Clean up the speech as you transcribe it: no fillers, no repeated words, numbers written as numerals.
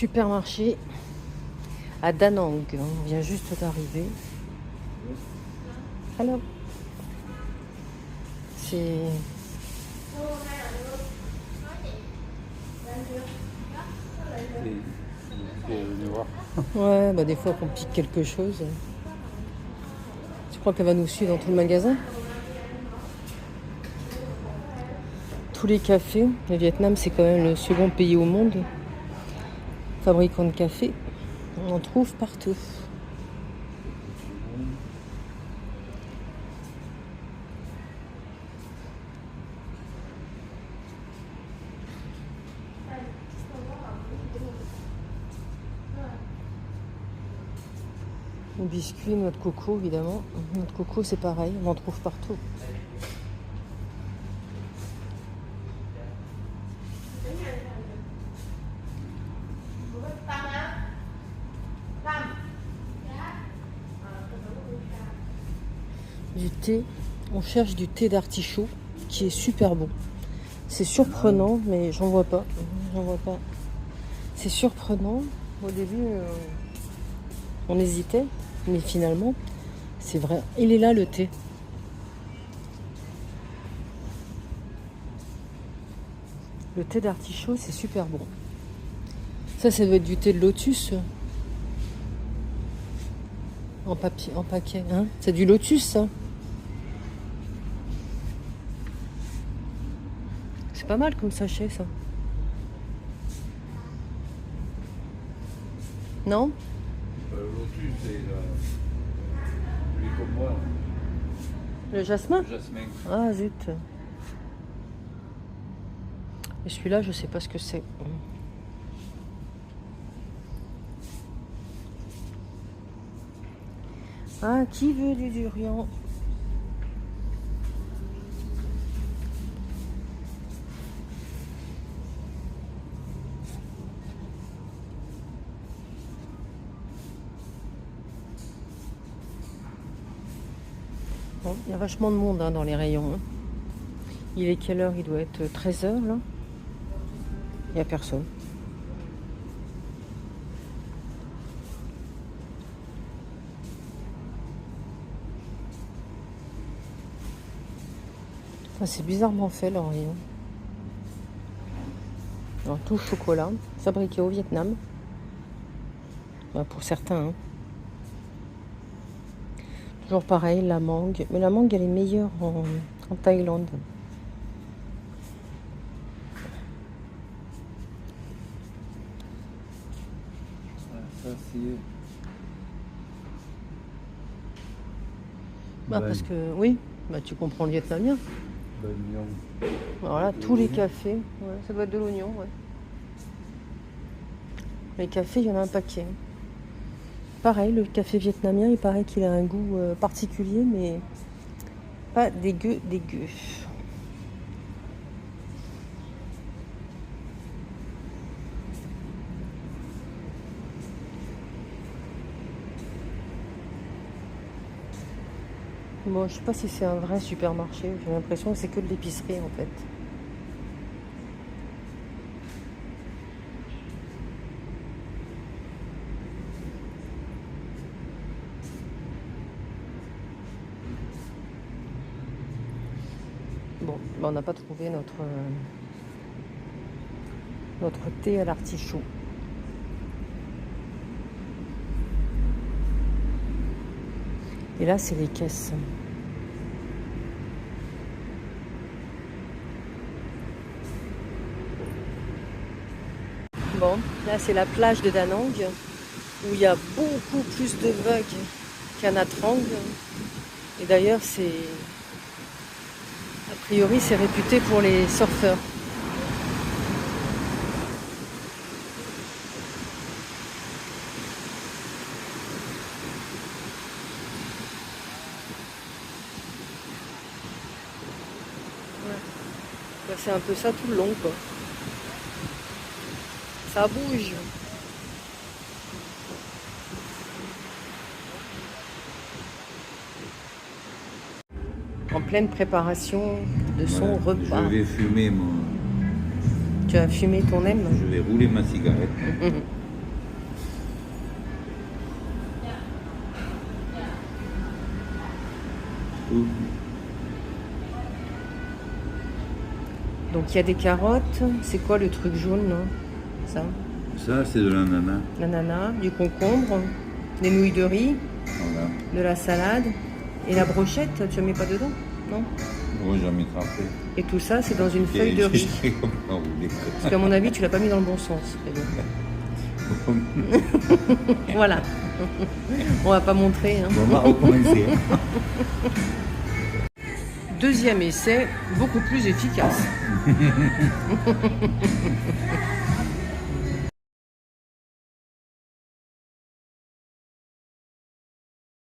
supermarché à Da Nang. On vient juste d'arriver. Alors, c'est... Ouais, bah des fois qu'on pique quelque chose. Tu crois qu'elle va nous suivre dans tout le magasin? Tous les cafés. Le Vietnam, c'est quand même le second pays au monde fabricant de café. On en trouve partout. Les biscuits, noix de coco, évidemment. Noix de coco, c'est pareil, on en trouve partout. Du thé, on cherche du thé d'artichaut qui est super bon. C'est surprenant, mais j'en vois pas. C'est surprenant. Au début, on hésitait, mais finalement, c'est vrai. Il est là le thé. Le thé d'artichaut, c'est super bon. Ça doit être du thé de lotus. En papier, en paquet. Hein, c'est du lotus, ça. C'est pas mal comme sachet, ça. Non? Le lotus, c'est lui comme moi. Le jasmin? Le jasmin. Ah, zut. Et celui-là, je sais pas ce que c'est. Ah, qui veut du durian? Bon, il y a vachement de monde dans les rayons. Il est quelle heure? Il doit être 13h là. Il n'y a personne. Ah, c'est bizarrement fait leur rayon. Alors, tout chocolat, fabriqué au Vietnam. Bah, pour certains. Hein. Toujours pareil, la mangue. Mais la mangue, elle est meilleure en Thaïlande. Ça, c'est... Bah, parce que, oui, bah, tu comprends le vietnamien. L'oignon. Alors là, tous les cafés, ouais, ça doit être de l'oignon, ouais. Les cafés, il y en a un paquet. Pareil, le café vietnamien, il paraît qu'il a un goût particulier, mais pas dégueu. Bon, je sais pas si c'est un vrai supermarché. J'ai l'impression que c'est que de l'épicerie en fait. Bon, ben, on n'a pas trouvé notre thé à l'artichaut. Et là, c'est les caisses. Bon, là, c'est la plage de Da Nang, où il y a beaucoup plus de vagues qu'à Nha Trang. Et d'ailleurs, a priori, c'est réputé pour les surfeurs. Ouais. C'est un peu ça tout le long, quoi. Ça bouge. En pleine préparation de son repas. Je vais fumer mon... Tu as fumé ton M? Je vais rouler ma cigarette. Donc il y a des carottes. C'est quoi le truc jaune là? Ça? Ça, c'est de l'ananas. L'ananas, du concombre, des nouilles de riz, Voilà. de la salade. Et la brochette, tu ne mets pas dedans? Non? Oui, j'en mettrai après. Et tout ça, c'est dans une feuille de riz. Parce qu'à mon avis, tu l'as pas mis dans le bon sens. Mais bon. Voilà. On va pas montrer. Hein. On va recommencer. Deuxième essai, beaucoup plus efficace.